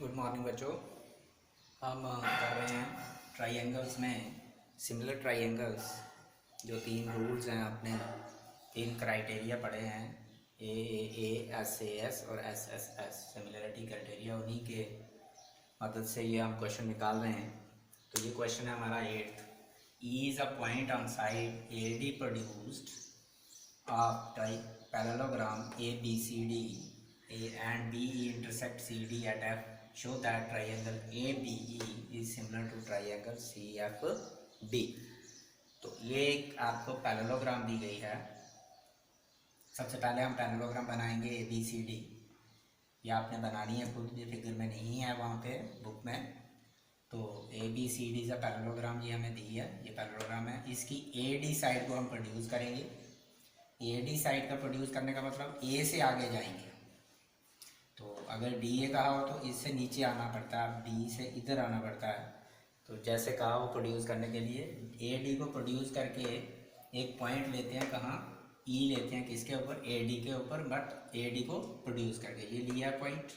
Good morning बच्चों। हम कर रहे हैं ट्राइंगल्स में सिमिलर ट्राइंगल्स। जो तीन रूल्स हैं, आपने तीन क्राइटेरिया पढ़े हैं, ए एस ए एस और S S S, similarity criteria. उन्हीं के मदद से ये हम क्वेश्चन निकाल रहे हैं। तो ये क्वेश्चन है हमारा 8th। E is a point on side A D produced of parallelogram ABCD and BE intersect CD at F, show that triangle ABE is similar to triangle CFB। तो ये एक आपको पैरेललोग्राम दी गई है। सबसे पहले हम पैरेललोग्राम बनाएंगे ABCD। ये आपने बनानी है खुद, ये फिगर में नहीं है वहाँ पे बुक में। तो ABCD का पैरेललोग्राम ये हमें दी है, ये पैरेललोग्राम है। इसकी AD साइड को हम प्रोड्यूस करेंगे। AD साइड का प्रोड्यूस करने का मतलब A से आगे जाएंगे। तो अगर DA कहा हो तो इससे नीचे आना पड़ता है, B से इधर आना पड़ता है। तो जैसे कहा हो प्रोड्यूस करने के लिए AD को प्रोड्यूस करके एक पॉइंट लेते हैं, कहाँ, E लेते हैं, किसके ऊपर, AD के ऊपर, बट AD को प्रोड्यूस करके ये लिया है पॉइंट।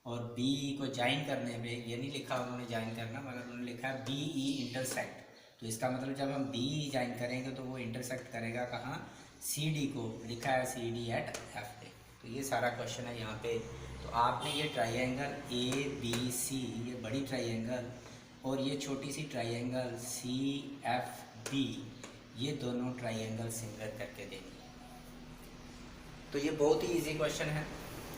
और BE को ज्वाइन करने में, ये नहीं लिखा उन्होंने ज्वाइन करना, मगर उन्होंने लिखा है BE इंटरसेक्ट। तो इसका मतलब जब हम BE ज्वाइन करेंगे तो वो इंटरसेक्ट करेगा कहाँ, CD को, लिखा है CD एट F पे। तो ये सारा क्वेश्चन है यहाँ पे। तो आपने ये ट्राइंगल ABC, ये बड़ी ट्राइंगल, और ये छोटी सी ट्राइंगल CFB, ये दोनों ट्राइंगल सिमिलर करके देंगे। तो ये बहुत ही इजी क्वेश्चन है।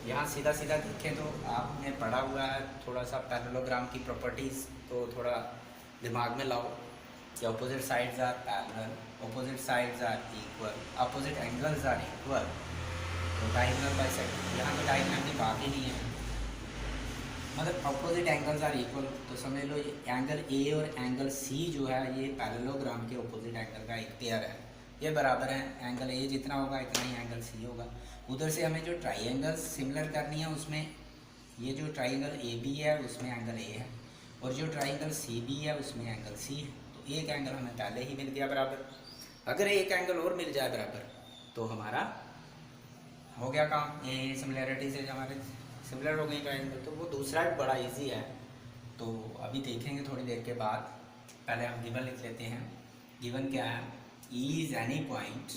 यहाँ सीधा सीधा देखें तो आपने पढ़ा हुआ है थोड़ा सा पैरेललोग्राम की प्रॉपर्टीज़, तो थोड़ा दिमाग में लाओ कि opposite sides are parallel, opposite sides are equal, opposite angles are equal. तो डायगोनल बाइसेक्टर, यहाँ पे डायगोनल की बात ही नहीं है, मतलब ऑपोजिट एंगल्स आर इक्वल। तो समझ लो ये एंगल ए और एंगल सी जो है, ये पैरेललोग्राम के ऑपोजिट एंगल का एक पेयर है। ये बराबर है, एंगल ए जितना होगा इतना ही एंगल सी होगा। उधर से हमें जो ट्राइंगल्स सिमिलर करनी है उसमें, ये जो ट्राइंगल ए बी है उसमें एंगल ए है, और जो ट्राइंगल सी बी है उसमें एंगल सी है। तो एक एंगल हमें पहले ही मिल गया बराबर। अगर एक एंगल और मिल जाए बराबर तो हमारा हो गया काम। ये सिमिलरिटी से हमारे सिमिलर हो गई ट्राइंगल, तो वो दूसरा भी बड़ा इजी है। तो अभी देखेंगे थोड़ी देर के बाद। पहले हम गिवन लिख लेते हैं। गिवन क्या है, E is any point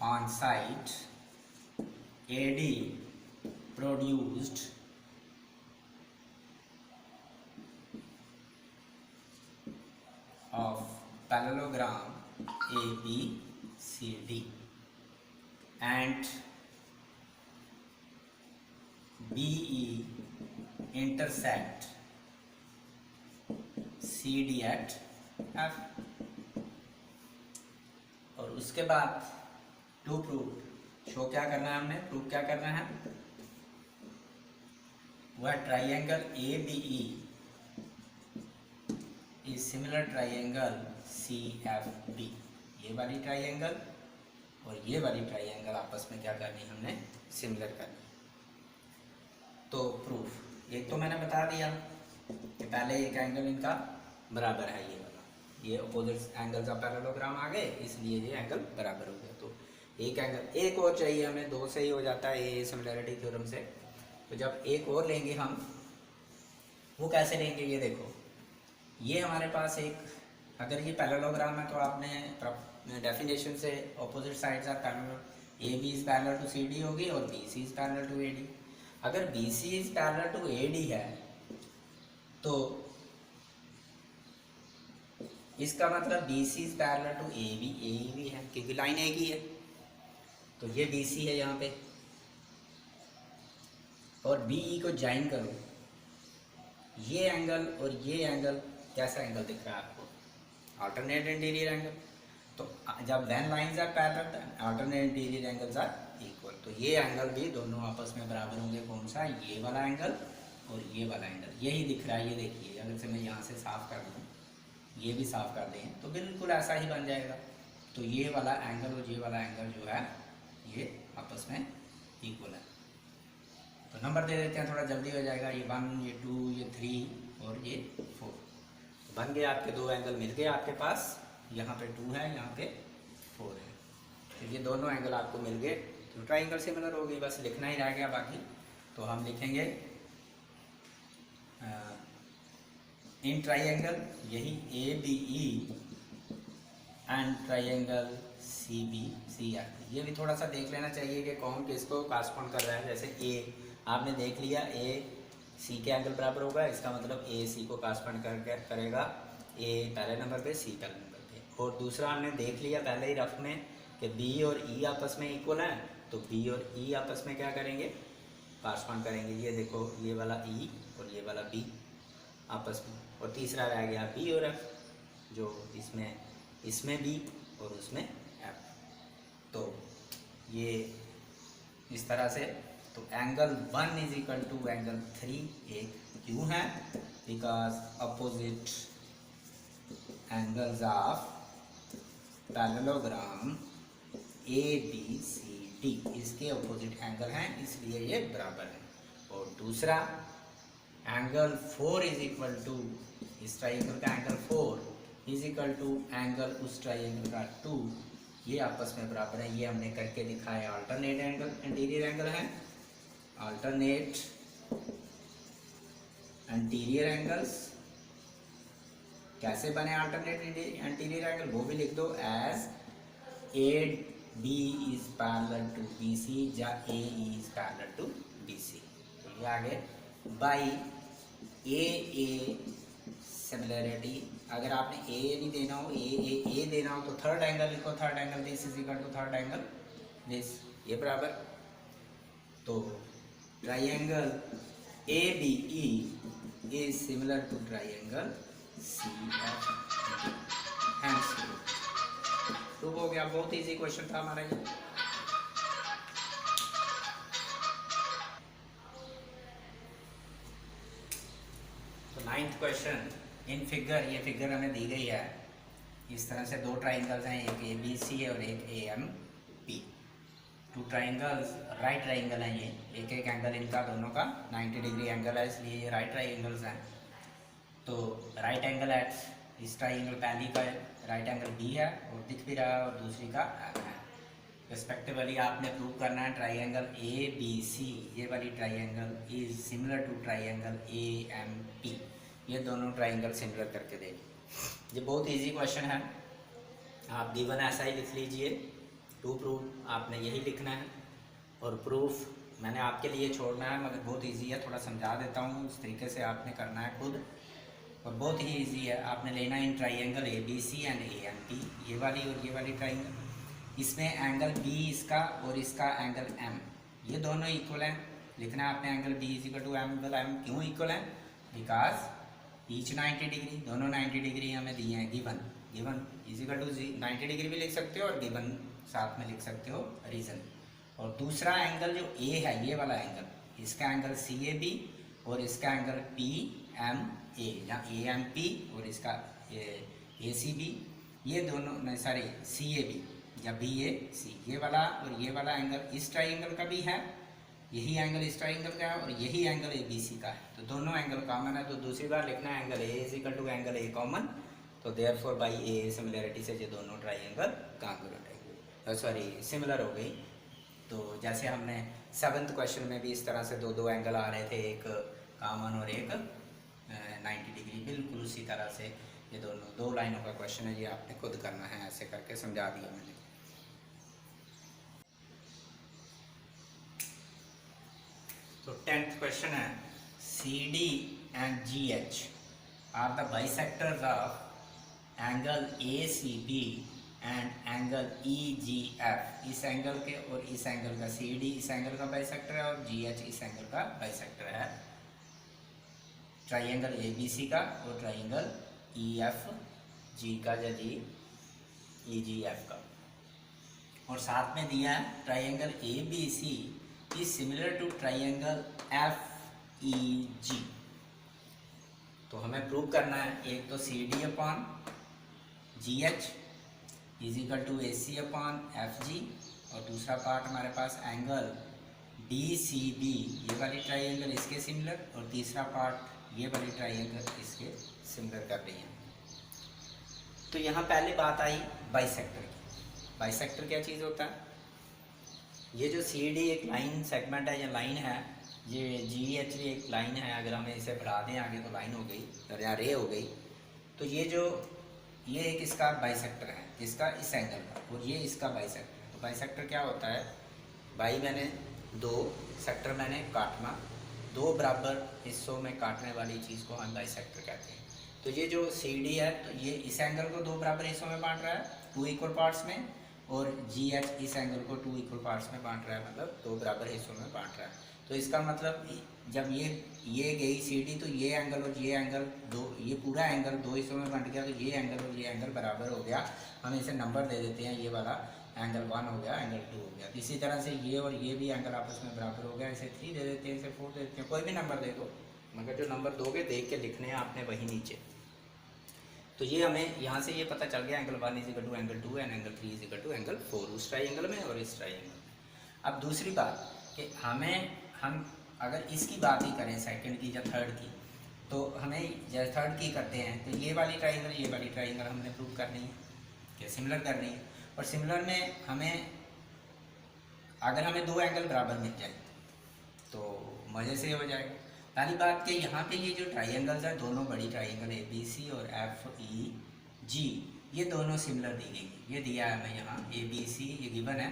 on site AD produced of parallelogram ABCD and BE intersect CD at F। और उसके बाद टू प्रूव, शो क्या करना है हमने, प्रूव क्या करना है, वह triangle ABE is similar triangle CFB। ये वाली ट्राइंगल और ये वाली ट्राइंगल आपस में क्या करनी, हमने सिमिलर करनी। तो प्रूफ एक तो मैंने बता दिया कि पहले एक एंगल इनका बराबर है, ये वाला, ये अपोजिट एंगल्स ऑफ पैरेललोग्राम आ गए, इसलिए ये एंगल बराबर हो गया। तो एक एंगल, एक और चाहिए हमें, दो से ही हो जाता है ये सिमिलरिटी थ्योरम से। तो जब एक और लेंगे हम, वो कैसे लेंगे, ये देखो, ये हमारे पास एक, अगर ये पैरेललोग्राम है तो आपने डेफिनेशन से opposite sides are parallel, AB is parallel to CD होगी और BC is parallel to AD। अगर BC is parallel to AD है तो इसका मतलब BC is parallel to AB, AE भी है क्योंकि लाइन एक ही है। तो ये BC है यहाँ पे, और BE को ज्वाइन करो, ये एंगल और ये एंगल, कैसा एंगल दिख रहा है आपको, अल्टरनेट इंटीरियर एंगल। तो जब when lines are parallel alternate interior angles are equal. तो ये एंगल भी दोनों आपस में बराबर होंगे। कौन सा, ये वाला एंगल और ये वाला एंगल, यही दिख रहा है। ये देखिए, अगर से मैं यहाँ से साफ कर दूँ, ये भी साफ कर दें, तो बिल्कुल ऐसा ही बन जाएगा। तो ये वाला एंगल और ये वाला एंगल जो है ये आपस में इक्वल है। तो नंबर दे देते हैं, थोड़ा जल्दी हो जाएगा। ये 1, ये 2, ये 3 और ये 4। तो बन गए आपके दो एंगल मिल गए आपके पास, यहाँ पे 2 है, यहाँ पे 4 है। तो ये दोनों एंगल आपको मिल गए। तो ट्राइंगल सिमिलर हो गई, बस लिखना ही रह गया बाकी। तो हम लिखेंगे इन ट्राइंगल यही A B E and triangle C B C F. ये भी थोड़ा सा देख लेना चाहिए कि कौन किसको कॉरस्पॉन्ड कर रहा है। जैसे ए आपने देख लिया, ए सी के एंगल बराबर होगा, इसका मतलब ए सी को कॉरस्पॉन्ड करेगा, ए पहले नंबर पे, सी पहले नंबर पे। और दूसरा हमने देख लिया पहले ही रफ में कि बी और ई आपस में इक्वल हैं, तो बी और ई आपस में क्या करेंगे, कॉरस्पॉन्ड करेंगे। ये देखो, ये वाला ई और ये वाला बी आपस में। और तीसरा रह गया बी और एफ, जो इसमें बी और उसमें एफ। तो ये इस तरह से। तो angle 1 is equal to angle 3 एक क्यों है, because opposite angles of parallelogram A B C D, इसके अपोजिट एंगल हैं, इसलिए ये बराबर है। और दूसरा एंगल 4 इज इक्वल टू, इस ट्राइंगल का angle 4 is equal to angle उस ट्राइंगल का 2, ये आपस में बराबर है। ये हमने करके दिखाया। अल्टरनेट एंगल एंटीरियर एंगल है, अल्टरनेट एंटीरियर एंगल्स। कैसे बने अल्टरनेट एंटीरियर एंगल, वो भी लिख दो, as A B is parallel to B C या A is parallel to B C. तो ये आगे बाई ए सिमिलरिटी। अगर आपने ए नहीं देना हो, ए देना हो, तो थर्ड एंगल लिखो, third angle this is equal to third angle this, ये बराबर। तो triangle A B E is similar to triangle C F D. Hence prove हो गया। बहुत इजी क्वेश्चन था हमारा ये। तो 9th क्वेश्चन इन फिगर, ये फिगर हमें दी गई है। इस तरह से दो ट्राइंगल्स हैं, एक ए बी सी है और एक A M P. Two triangles right triangle हैं ये, एक एक एंगल इनका दोनों का 90 डिग्री एंगल है, इसलिए ये राइट ट्राइंगल्स हैं। तो राइट एंगल एट इस ट्राइंगल पहली का राइट एंगल बी है और दिख भी रहा है, और दूसरी का एम है। रिस्पेक्टिवली आपने प्रूव करना है ट्राइंगल ए बी सी, ये वाली triangle is similar to triangle A M P. ये दोनों ट्राइंगल सिमिलर करके देखिए। ये बहुत इजी क्वेश्चन है, आप गिवन ऐसा ही लिख लीजिए। टू प्रूव आपने यही लिखना है, और प्रूफ मैंने आपके लिए छोड़ना है, मगर बहुत इजी है। थोड़ा समझा देता हूँ, उस तरीके से आपने करना है खुद, और बहुत ही इजी है। आपने लेना है in triangle A B C and A M P, ये वाली और ये वाली ट्राइंगल। इसमें एंगल बी इसका और इसका एंगल एम, ये दोनों इक्वल हैं। लिखना है आपने angle B is equal to angle M. क्यों इक्वल है, बिकॉज ईच 90 डिग्री, दोनों 90 डिग्री हमें दिए हैं given. Given is equal to 90 degree भी लिख सकते हो, और गिवन साथ में लिख सकते हो रीजन। और दूसरा एंगल जो ए है, ये वाला एंगल, इसका एंगल सी ए बी और इसका एंगल पी एम ए या ए एम पी, और इसका ए सी बी, ये दोनों सॉरी सी ए बी या बी ए सी, ये वाला और ये वाला एंगल इस ट्राइंगल का भी है, यही एंगल इस ट्राइंगल का है, और यही एंगल ए बी सी का है। तो दोनों एंगल कॉमन है। तो दूसरी बार लिखना है angle A is equal to angle A common. तो देयरफॉर बाई ए सिमिलरिटी से ये दोनों ट्राइंगल कॉन्ग्रुएंट है, सॉरी सिमिलर हो गई। तो जैसे हमने 7th क्वेश्चन में भी इस तरह से दो एंगल आ रहे थे, एक कॉमन और एक 90 डिग्री, बिल्कुल उसी तरह से ये दोनों 2 लाइनों का क्वेश्चन है। ये आपने खुद करना है, ऐसे करके समझा दिया मैंने। तो 10th क्वेश्चन है, C D and G H are the bisectors of angle A C B and angle E G F. इस एंगल के और इस एंगल का, सी डी इस एंगल का बाइसेक्टर है और जी एच इस एंगल का बाइसेक्टर है, ट्राइंगल ए बी सी का और ट्राइंगल ई एफ जी का या जी ई जी एफ का। और साथ में दिया है triangle A B C is similar to triangle F E G. तो हमें प्रूव करना है, एक तो C D upon G H is equal to A C upon F G, और दूसरा पार्ट हमारे पास एंगल डी सी बी, ये वाली ट्राइंगल इसके सिमिलर, और तीसरा पार्ट ये वाली ट्राइंगल इसके सिमिलर कर रही है। तो यहाँ पहले बात आई बाइसेक्टर की। बाइसेक्टर क्या चीज़ होता है, ये जो सी डी एक लाइन सेगमेंट है या लाइन है, ये जी एच एक लाइन है, अगर हमें इसे बढ़ा दें आगे तो लाइन हो गई और यहाँ रे हो गई। तो ये एक इसका बाइसेक्टर है जिसका इस एंगल का, और ये इसका बाइसेक्टर है। तो बाइसेक्टर क्या होता है, बाई मैंने दो, सेक्टर मैंने काटना, दो बराबर हिस्सों में काटने वाली चीज़ को हम बाइसेक्टर कहते हैं। तो ये जो सी डी है, तो ये इस एंगल को दो बराबर हिस्सों में बांट रहा है, 2 इक्वल पार्ट्स में, और जी एच इस एंगल को 2 इक्वल पार्ट्स में बांट रहा है, मतलब दो बराबर हिस्सों में बांट रहा है। तो इसका मतलब जब ये गई सी डी, तो ये एंगल और ये एंगल दो, ये पूरा एंगल दो हिस्सों में बंट गया, तो ये एंगल और ये एंगल बराबर हो गया। हम इसे नंबर दे देते हैं, ये वाला एंगल 1 हो गया, एंगल 2 हो गया। इसी तरह से ये और ये भी एंगल आपस में बराबर हो गया, इसे 3 दे देते हैं, इसे 4 दे देते हैं, कोई भी नंबर दे दो, मगर जो नंबर दोगे देख के लिखने हैं आपने वही नीचे। तो ये हमें यहाँ से ये पता चल गया, angle 1 is equal to angle 2 and angle 3 is equal to angle 4, उस ट्राइंगल में और इस ट्राइंगल में। अब दूसरी बात कि हम अगर इसकी बात ही करें सेकंड की या थर्ड की, तो हमें जैसे थर्ड की करते हैं तो ये वाली ट्राइंगल हमने प्रूव करनी है कि सिमिलर करनी है। और सिमिलर में हमें अगर हमें दो एंगल बराबर मिल जाए तो मज़े से हो जाएगा। पहली बात कि यहाँ पे ये जो ट्राइंगल्स हैं, दोनों बड़ी ट्राइंगल ए बी सी और एफ ई जी, ये दोनों सिमिलर दी गई है। ये दिया है हमें यहाँ ए बी सी, ये गिवन है,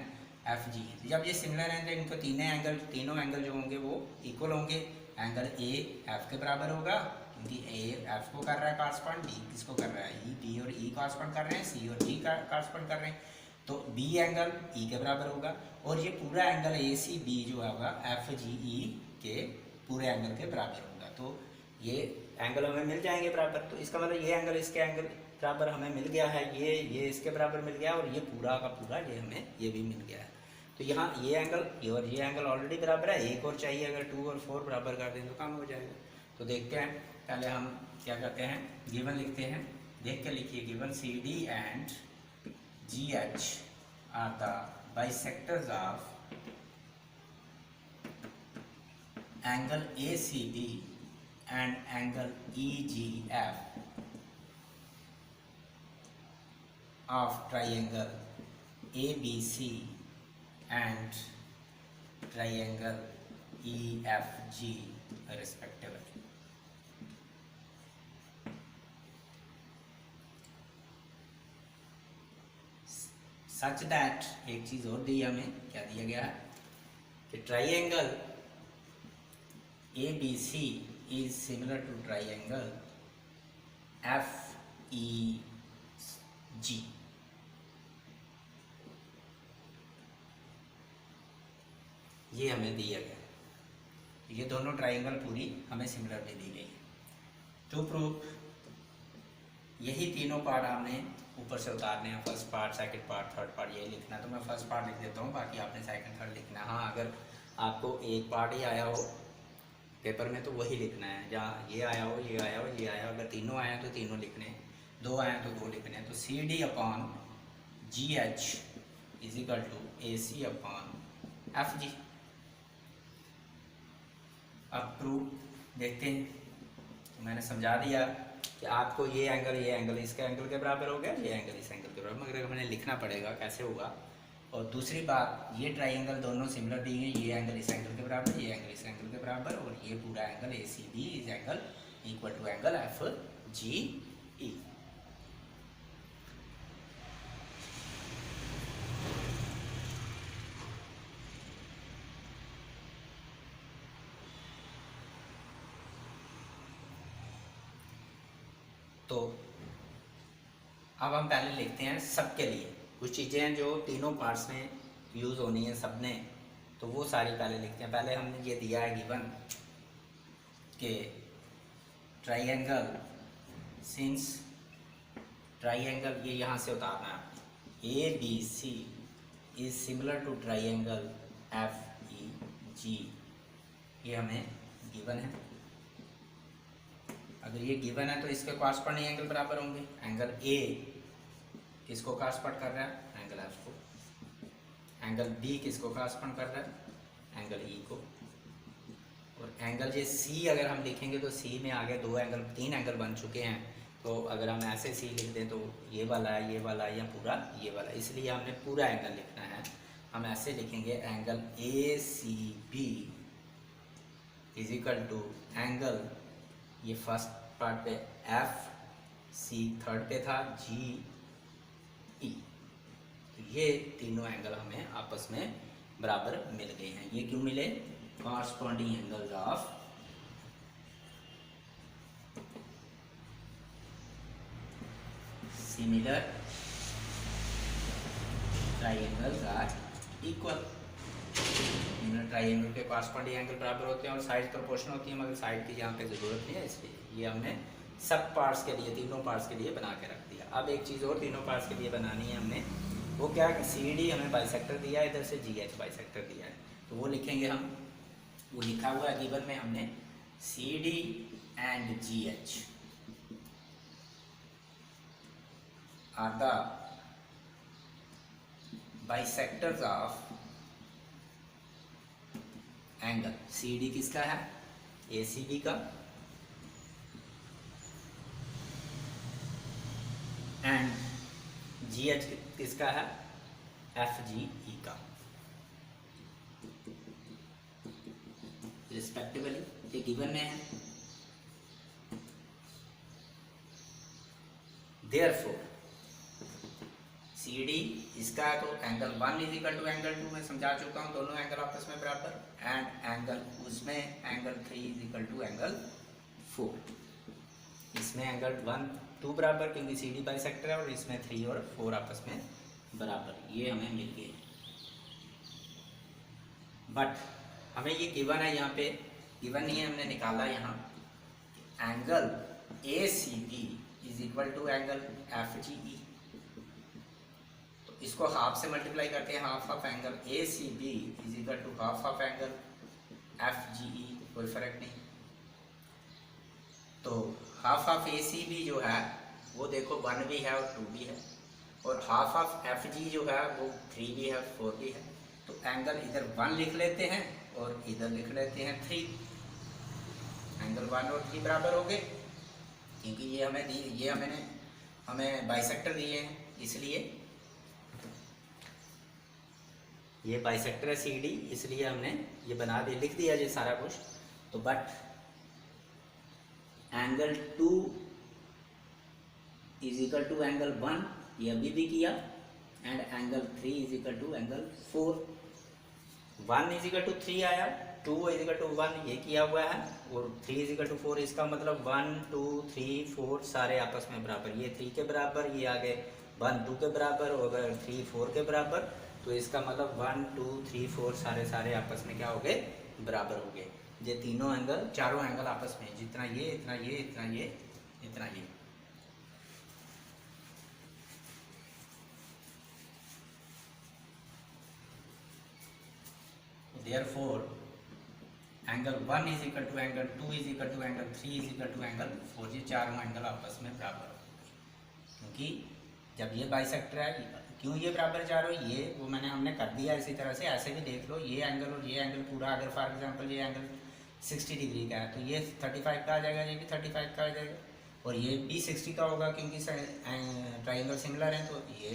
एफ जी। जब ये सिमिलर हैं तो इनको तीनों एंगल जो होंगे वो इक्वल होंगे। एंगल ए एफ के बराबर होगा क्योंकि ए एफ को कर रहा है कॉरस्पॉन्ड, बी किसको कर रहा है, ई, बी और ई कॉरस्पॉन्ड कर रहे हैं, सी और जी कॉरस्पॉन्ड कर रहे हैं, तो बी एंगल ई के बराबर होगा। और ये पूरा एंगल ए सी बी जो होगा एफ जी ई के पूरे एंगल के बराबर होगा। तो ये एंगल हमें मिल जाएंगे बराबर। तो इसका मतलब ये एंगल इसके एंगल बराबर हमें मिल गया है, ये इसके बराबर मिल गया, और ये पूरा का पूरा ये हमें ये भी मिल गया है। तो यहाँ ये एंगल और ये एंगल ऑलरेडी बराबर है, एक और चाहिए, अगर 2 और 4 बराबर कर दें तो काम हो जाएगा। तो देखते हैं, पहले हम क्या करते हैं, गिवन लिखते हैं, देख के लिखिए। Given C D and G H are the bisectors of angle ACB and angle EGF of triangle ABC and triangle EFG respectively. Such that एक चीज़ और दी हमें, क्या दिया गया है कि triangle ABC is similar to triangle FEG. ये हमें दिया गया, ये दोनों ट्राइंगल पूरी हमें सिमिलरली दी गई है। टू प्रूफ यही तीनों पार्ट हमने ऊपर से उतारने हैं, first part, second part, third part, यही लिखना। तो मैं फर्स्ट पार्ट लिख देता हूँ, बाकी आपने सेकंड थर्ड लिखना है। हाँ, अगर आपको एक पार्ट ही आया हो पेपर में तो वही लिखना है, जहाँ ये आया हो, ये आया हो, ये आया हो। अगर तीनों आए हैं तो तीनों लिखने हैं, दो आए हैं तो दो लिखने हैं। तो C D upon G H is equal to A C upon F G. अब प्रूफ देखते हैं। तो मैंने समझा दिया कि आपको ये एंगल इसके एंगल के बराबर हो गया, ये एंगल इस एंगल के बराबर, मगर हमें लिखना पड़ेगा कैसे होगा। और दूसरी बात, ये ट्राइंगल दोनों सिमिलर दी गई, ये एंगल इस एंगल के बराबर, ये एंगल इस एंगल के बराबर, और ये पूरा angle A C B is angle equal to angle F G E. तो अब हम पहले लिखते हैं सबके लिए कुछ चीज़ें हैं जो तीनों पार्ट्स में यूज़ होनी है सब ने, तो वो सारी पहले लिखते हैं। पहले हमने ये दिया है गिवन के ट्राइंगल, सिंस ट्राइंगल ये यहाँ से उतारना है, A B C is similar to triangle F E G, ये हमें गिवन है। अगर ये गिवन है तो इसके कॉरस्पॉन्डिंग एंगल बराबर होंगे। एंगल ए किसको कॉरस्पॉन्ड कर रहा है, एंगल एफ को। एंगल बी किसको कॉरस्पॉन्ड कर रहा है, एंगल ई को। और एंगल ये सी अगर हम लिखेंगे तो सी में आगे तीन एंगल बन चुके हैं। तो अगर हम ऐसे सी लिख दें तो ये वाला है, ये वाला, या पूरा ये वाला, इसलिए हमने पूरा एंगल लिखना है। हम ऐसे लिखेंगे angle A C B is equal to angle, ये फर्स्ट पार्ट पे एफ, सी थर्ड पे था, जी ई, तो ये तीनों एंगल हमें आपस में बराबर मिल गए हैं। ये क्यों मिले? Corresponding angles of similar triangles are equal. Triangle के कॉरस्पॉन्डिंग एंगल बराबर होते हैं और साइड प्रोपोर्शन होती है, मगर साइड की यहाँ पे ज़रूरत नहीं है, इसलिए ये हमने सब पार्ट्स के लिए, तीनों पार्ट्स के लिए बना के रख दिया। अब एक चीज़ और तीनों पार्ट्स के लिए बनानी है हमने, वो क्या है कि सी डी हमें बाइसेक्टर दिया है, इधर से जी एच बाइसेक्टर दिया है, तो वो लिखेंगे हम। वो लिखा हुआ है गिवन में हमने, C D and G H are the bisectors of angle. C D किसका है? ए सी बी का, एंड जी एच किसका है? एफ जी ई का, रिस्पेक्टिवली। ये गिवन में है। देयरफॉर सी डी इसका है, तो angle 1 is equal to angle 2 मैं समझा चुका हूँ, दोनों एंगल आपस में बराबर, एंड एंगल उसमें angle 3 is equal to angle 4। इसमें एंगल 1 2 बराबर, क्योंकि सी डी बाइसेक्टर है, और इसमें 3 और 4 आपस में बराबर। ये हमें मिल गए। बट हमें ये गिवन है, यहाँ पे गिवन नहीं है, हमने निकाला यहाँ angle A C B is equal to angle F G E. तो इसको हाफ से मल्टीप्लाई करते हैं, half of angle A C B is equal to half of angle F G E, कोई फर्क नहीं। तो half of A C B जो है वो देखो 1 भी है और 2 भी है, और हाफ ऑफ एफ जी जो है वो 3 भी है, 4 भी है। तो एंगल इधर 1 लिख लेते हैं और इधर लिख लेते हैं 3। एंगल 1 और 3 बराबर हो गए, क्योंकि ये हमें बाइसेक्टर दिए हैं, इसलिए ये बाइसेक्टर है सी डी, इसलिए हमने ये बना दिया, लिख दिया ये सारा कुछ। तो but angle 2 is equal to angle 1, ये अभी भी किया, and angle 3 is equal to angle 4। 1 is equal to 3 आया, 2 इज इक्वल टू 1 ये किया हुआ है, और 3 इज इक्वल टू 4। इसका मतलब 1 2 3 4 सारे आपस में बराबर, ये 3 के बराबर, ये आगे 1 2 के बराबर, और अगर 3 4 के बराबर, तो इसका मतलब 1 2 3 4 सारे आपस में क्या हो गए? बराबर हो गए। ये तीनों एंगल, चारों एंगल आपस में, जितना ये इतना ये इतना ये इतना ये। Therefore angle 1 is equal to angle 2 is equal to angle 3 is equal to angle 4। ये चारों एंगल आपस में बराबर हो, क्योंकि जब ये बाइसेक्टर है, क्यों ये बराबर चारों, ये वो हमने कर दिया। इसी तरह से ऐसे भी देख लो, ये एंगल और ये एंगल पूरा, अगर फॉर एग्जांपल ये एंगल 60 डिग्री का है, तो ये 35 का आ जाएगा, ये भी 35 का आ जाएगा, और ये भी 60 का होगा, क्योंकि ट्राइंगल सिमिलर हैं। तो ये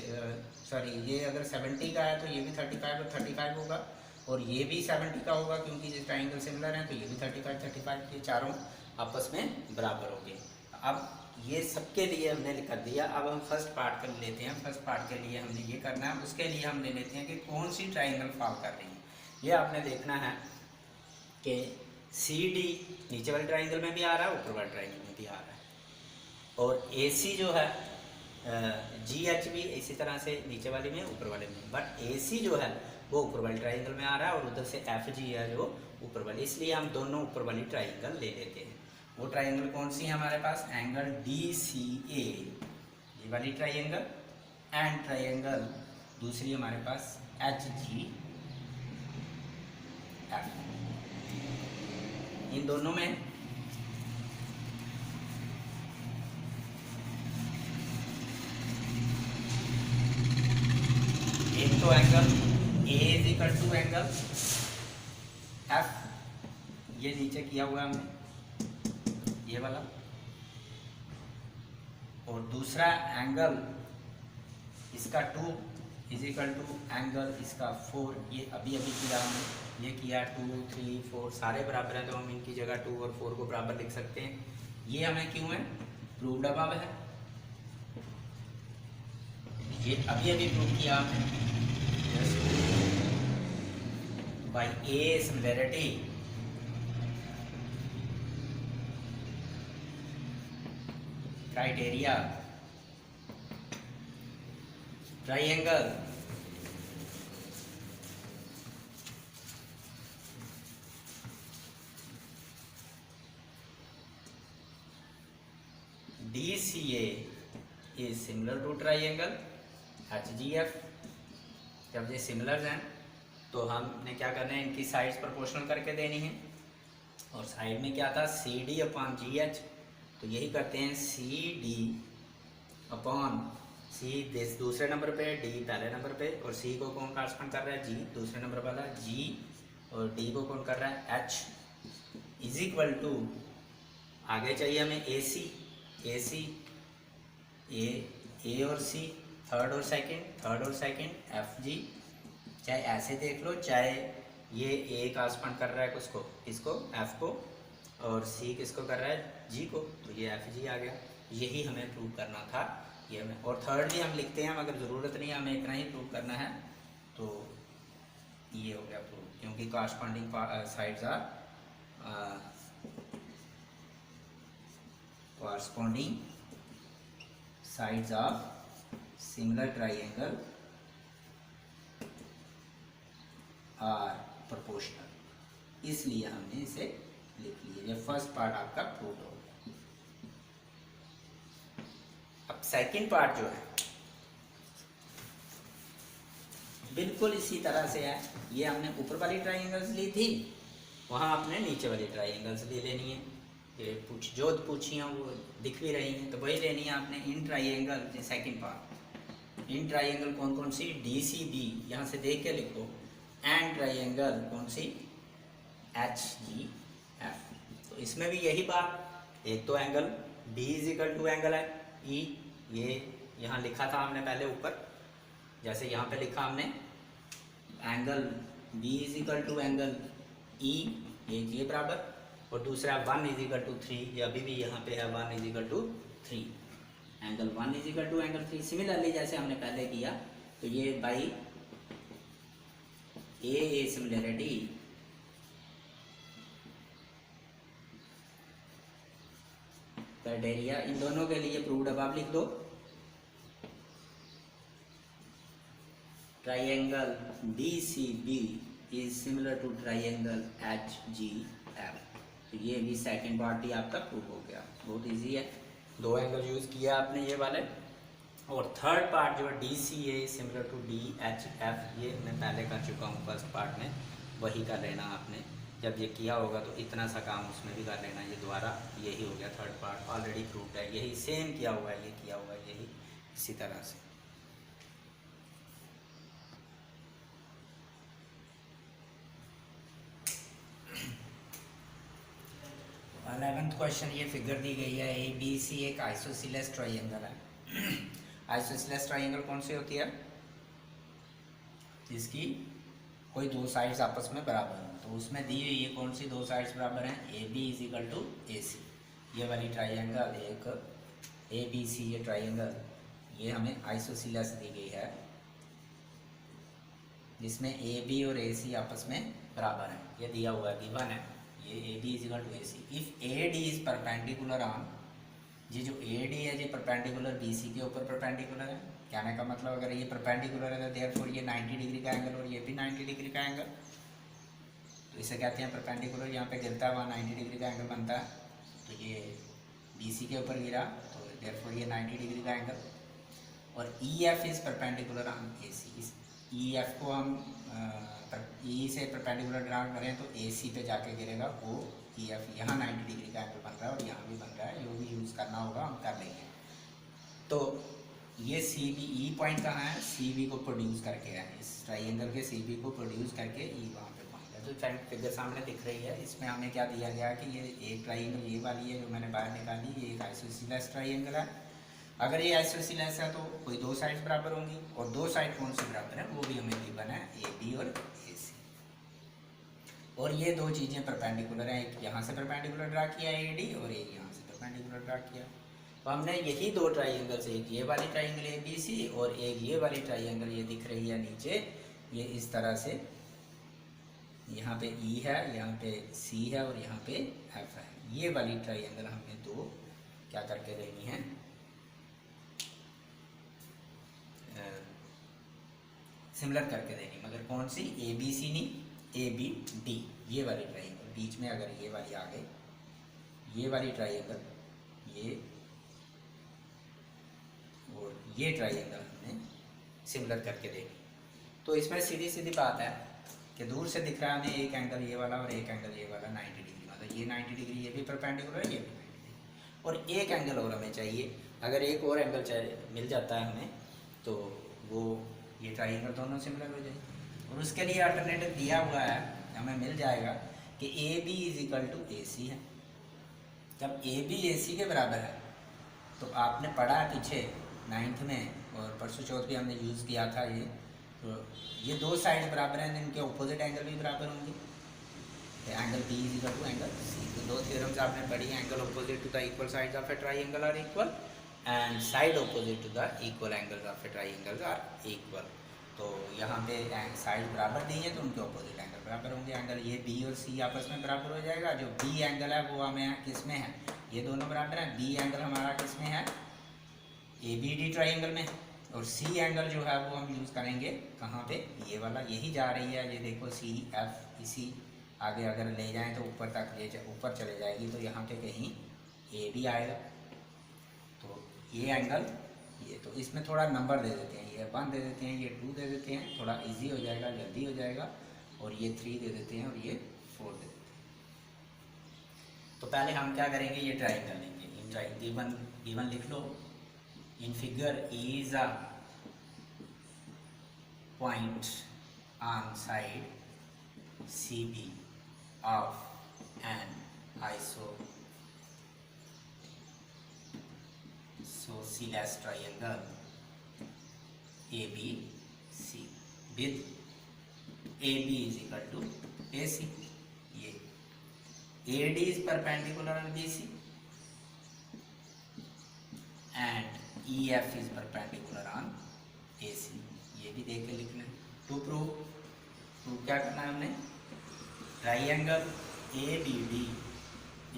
ये अगर 70 का है, तो ये भी 35 और 35 होगा, और ये भी 70 का होगा, क्योंकि ये ट्राइंगल सिमिलर हैं, तो ये भी 35 ये चारों आपस में बराबर हो गए। अब ये सबके लिए हमने कर दिया। अब हम फर्स्ट पार्ट कर लेते हैं। फर्स्ट पार्ट के लिए हमने ये करना है, उसके लिए हम ले लेते हैं कि कौन सी ट्राइंगल फॉल कर रही है। ये आपने देखना है कि सी डी नीचे वाले ट्राइंगल में भी आ रहा है, ऊपर वाले ट्राइंगल में भी आ रहा है, और ए सी जो है जी एच भी इसी तरह से नीचे वाले में ऊपर वाले में, बट ए सी जो है वो ऊपर वाली ट्राइंगल में आ रहा है, और उधर से एफ जी है जो ऊपर वाली, इसलिए हम दोनों ऊपर वाली ट्राइंगल ले लेते हैं। वो ट्राइंगल कौन सी है हमारे पास? एंगल डी सी ए, ये वाली ट्राइंगल, एंड ट्राइंगल दूसरी हमारे पास एच जी एफ। इन दोनों में एक तो angle A is equal to angle F, ये नीचे किया हुआ हमने ये वाला, और दूसरा एंगल इसका 2 इज इक्वल टू एंगल इसका 4, ये अभी अभी किया हमने, ये किया 2 3 4 सारे बराबर हैं तो हम इनकी जगह 2 और 4 को बराबर लिख सकते हैं। ये हमें क्यों है, प्रूव्ड अबव है, ये अभी अभी प्रूव किया हमने by a similarity criteria triangle DCA is similar to triangle HGF। जब ये सिमिलर हैं तो हमने क्या करना है, इनकी साइड्स प्रोपोर्शनल करके देनी है। और साइड में क्या था, CD अपॉन GH, तो यही करते हैं CD अपॉन C दूसरे नंबर पे, D पहले नंबर पे, और C को कौन कॉरस्पॉन्ड कर रहा है, G दूसरे नंबर वाला G, और D को कौन कर रहा है, H, इज इक्वल टू आगे चाहिए हमें AC A और C, थर्ड और सेकंड FG, चाहे ऐसे देख लो, चाहे ये A कॉरस्पॉन्ड कर रहा है किसको F को, और C किसको कर रहा है, G को, तो ये FG आ गया। यही हमें प्रूव करना था, ये हमें, और थर्ड भी हम लिखते हैं अगर ज़रूरत नहीं है, हमें इतना ही प्रूव करना है, तो ये हो गया प्रूव, क्योंकि corresponding sides are corresponding sides of similar triangle are proportional, इसलिए हमने इसे लिख लिया। ये फर्स्ट पार्ट आपका प्रूव हो गया। अब सेकंड पार्ट जो है बिल्कुल इसी तरह से है। ये हमने ऊपर वाली ट्राइंगल्स ली थी, वहाँ आपने नीचे वाली ट्राइंगल्स ले लेनी है। ये जो पूछी हैं वो दिख भी रही हैं, तो वही लेनी है आपने। इन ट्राइंगल, ये सेकंड पार्ट, इन ट्राइंगल कौन कौन सी, DCB, यहाँ से देख के लिखो, एंड ट्राइंगल कौन सी, HGF। तो इसमें भी यही बात, एक तो angle B is equal to angle है E, ये यहाँ लिखा था हमने पहले ऊपर, जैसे यहाँ पे लिखा हमने angle B is equal to angle E, ये बराबर, और दूसरा 1 इज इक्वल टू 3, ये अभी भी यहाँ पे है 1 is equal to 3, angle 1 is equal to angle 3। Similarly जैसे हमने पहले किया, तो ये बाई ए सिमिलैरिटी क्राइटेरिया, इन दोनों के लिए प्रूव्ड, अब आप लिख दो triangle DCB is similar to triangle HGF। तो ये भी सेकंड पार्ट भी आपका प्रूव हो गया, बहुत इजी है। दो एंगल यूज़ किया आपने ये वाले, और थर्ड पार्ट जो है DCA सिमिलर टू DHF, ये मैं पहले कर चुका हूँ फर्स्ट पार्ट में, वही कर लेना आपने। जब ये किया होगा तो इतना सा काम उसमें भी कर लेना, ये दोबारा यही हो गया थर्ड पार्ट, ऑलरेडी प्रूव्ड है, यही सेम किया हुआ है, ये किया हुआ है, यही इसी तरह से। 11th क्वेश्चन, ये फिगर दी गई है ABC एक आइसोसीलेस ट्रायंगल है। आइसोसीलेस ट्रायंगल कौन सी होती है, जिसकी कोई दो साइड्स आपस में बराबर हो, तो उसमें दी हुई है कौन सी दो साइड्स बराबर हैं, AB is equal to AC। ये वाली ट्रायंगल एक ABC, ये ट्रायंगल, ये हमें आइसोसीलेस दी गई है, जिसमें AB और AC आपस में बराबर हैं, ये दिया हुआ है, गिवन है, ये AD is equal to AC। If AD is perpendicular on, ये जो AD है ये परपेंडिकुलर BC के ऊपर परपेंडिकुलर है। कहने का मतलब अगर ये परपेंडिकुलर है तो देयरफॉर ये 90 डिग्री का एंगल और ये भी 90 डिग्री का एंगल, तो इसे कहते हैं परपेंडिकुलर। यहाँ पे गिरता है वहाँ 90 डिग्री का एंगल बनता है, तो ये BC के ऊपर गिरा तो देयरफॉर ये 90 डिग्री का एंगल। और EF is perpendicular on AC, इस EF को हम E से परपेंडिकुलर ड्रा करें तो AC पे जाके गिरेगा वो EF, यहाँ 90 डिग्री का एंगल बन रहा है और यहाँ भी बन रहा है, जो भी यूज़ करना होगा हम कर लेंगे। तो ये CB, E पॉइंट कहाँ है, CB को प्रोड्यूस करके है, इस ट्राइंगल के CB को प्रोड्यूस करके E वहाँ पे पॉइंट है। तो फिगर सामने दिख रही है, इसमें हमें क्या दिया गया कि ये एक ट्राइंगल ये वाली है जो मैंने बाहर निकाली, ये एक आइसोसीलेस ट्राइंगल है, अगर ये आइसोसीलेस है तो कोई दो साइड्स बराबर होंगी, और दो साइड कौन सी बराबर है वो भी हमें गिवन है, ए बी और ए सी। और ये दो चीज़ें परपेंडिकुलर हैं, एक यहाँ से परपेंडिकुलर ड्रा किया ए डी और एक यहाँ से परपेंडिकुलर ड्रा किया। तो हमने यही दो ट्राइंगल्स, एक ये वाली ट्राइंगल ए बी सी और एक ये वाली ट्राइंगल ये दिख रही है नीचे, ये इस तरह से, यहाँ पे ई है, यहाँ पे सी है और यहाँ पे एफ है। ये वाली ट्राइंगल हमने दो क्या करके देनी है, सिमिलर करके देनी, मगर कौन सी, ए बी सी नहीं, ए बी डी, ये वाली ट्राइंगल। बीच में अगर ये वाली आ गई, ये वाली ट्राइंगल, ये और ये ट्राइंगल हमने सिमिलर करके देनी। तो इसमें सीधी सीधी बात है कि दूर से दिख रहा है हमें एक एंगल ये वाला और एक एंगल ये वाला 90 डिग्री, मतलब ये 90 डिग्री, ये भी परपेंडिकुलर है, ये भी 90 डिग्री, और एक एंगल और हमें चाहिए। अगर एक और एंगल चाहिए मिल जाता है हमें, तो वो ये ट्राइंगल दोनों सिमिलर हो जाएगी। और उसके लिए अल्टरनेटिव दिया हुआ है, हमें मिल जाएगा कि A B is equal to A C है। जब ए बी ए सी के बराबर है तो आपने पढ़ा है पीछे 9th में, और परसों चौथ भी हमने यूज़ किया था ये, तो ये दो साइड्स बराबर हैं, इनके ऑपोजिट एंगल भी बराबर होंगे। Angle B is equal to angle C. तो दो थ्योरम्स आपने पढ़ी, angle opposite to the equal sides of a triangle are equal and side opposite to the equal angles of a triangle are equal. तो यहाँ पे side बराबर दी है तो उनके ऑपोजिट एंगल बराबर होंगे। एंगल ये बी और सी आपस में बराबर हो जाएगा। जो बी एंगल है वो हमें किस में है, ये दोनों बराबर हैं। बी एंगल हमारा किस में है, ए बी डी ट्राइंगल में, और सी एंगल जो है वो हम यूज़ करेंगे कहाँ पे, ये वाला, यही जा रही है, ये देखो सी एफ, इसी आगे अगर ले जाएं तो ऊपर तक ये ऊपर चले जाएगी, तो यहाँ पे कहीं ए भी आएगा। तो ये एंगल, ये तो इसमें थोड़ा नंबर दे देते हैं, ये 1 दे देते हैं, ये 2 दे देते हैं, थोड़ा इजी हो जाएगा, जल्दी हो जाएगा, और ये 3 दे देते हैं और ये 4 दे देते हैं। तो पहले हम क्या करेंगे, ये ट्राइंगल लेंगे। गिवन लिख लो, in figure is a point on side CB of an isosceles triangle ABC with AB is equal to AC. ये AD is perpendicular on BC and EF is perpendicular on AC. ये भी देख के लिखना है। To prove क्या करना है हमने, triangle ABD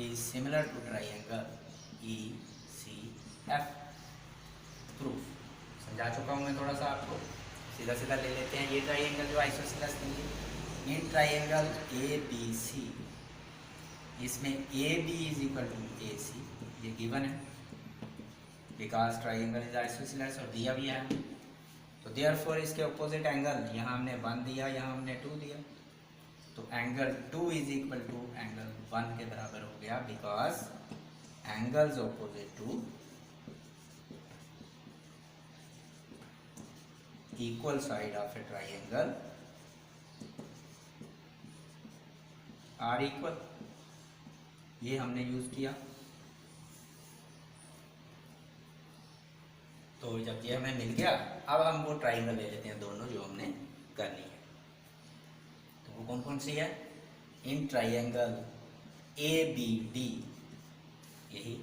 is similar to triangle ECF। Proof समझा चुका हूँ मैं थोड़ा सा आपको, सीधा सीधा ले लेते हैं। ये ट्राइंगल जो आइसोसेलेस है, ये ट्राइंगल ABC, इसमें AB is equal to AC, ये गिवन है बिकॉज ट्राइंगल इज आइसोसेलेस, और दिया भी है। तो देयरफॉर इसके अपोजिट एंगल, यहाँ हमने 1 दिया, यहाँ हमने 2 दिया, तो angle 2 is equal to angle 1 के बराबर हो गया, because angles opposite to equal side of a triangle are equal. ये हमने यूज किया। तो जब ये हमें मिल गया, अब हम वो ट्राइंगल ले लेते हैं दोनों जो हमने करनी है। तो वो कौन कौन सी है, इन ट्राइंगल ABD यही,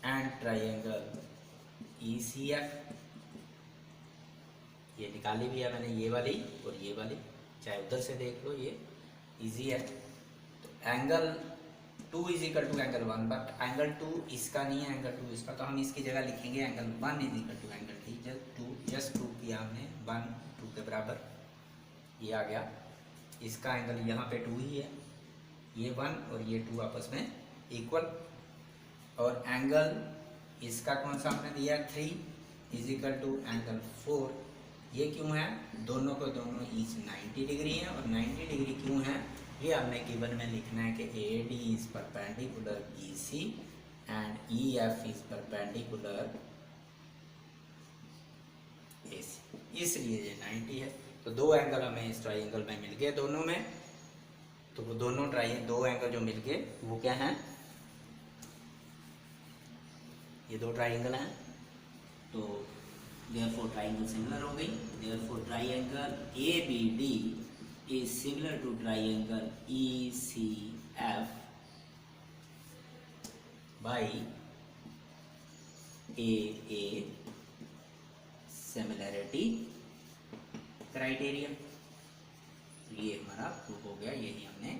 एंड ट्राइंगल ECF, ये निकाली भी है मैंने, ये वाली और ये वाली, चाहे उधर से देख लो, ये इजी है। तो angle 2 is equal to angle 1, but angle 2 इसका नहीं है, एंगल 2 इसका, तो हम इसकी जगह लिखेंगे angle 1 is equal to angle 2, just prove किया हमने, 1 2 के बराबर, ये आ गया। इसका एंगल यहाँ पे 2 ही है, ये 1 और ये 2 आपस में इक्वल, और एंगल इसका कौन सा हमने दिया, 3 इज इक्वल टू एंगल 4। ये क्यों है, दोनों को दोनों ईच 90 डिग्री है, और 90 डिग्री क्यों है, ये हमने गिवन में लिखना है कि AD is perpendicular BC and EF is perpendicular AC, इसलिए ये 90 है। तो दो एंगल हमें इस ट्राइंगल में मिल गए दोनों में। तो वो दोनों दो एंगल जो मिल गए वो क्या हैं, ये दो ट्राइंगल हैं तो देयरफॉर ट्राइंगल सिमिलर हो गई। Therefore triangle A B D is similar to triangle E C F by a similarity criteria. ये हमारा प्रूफ हो गया, यही हमने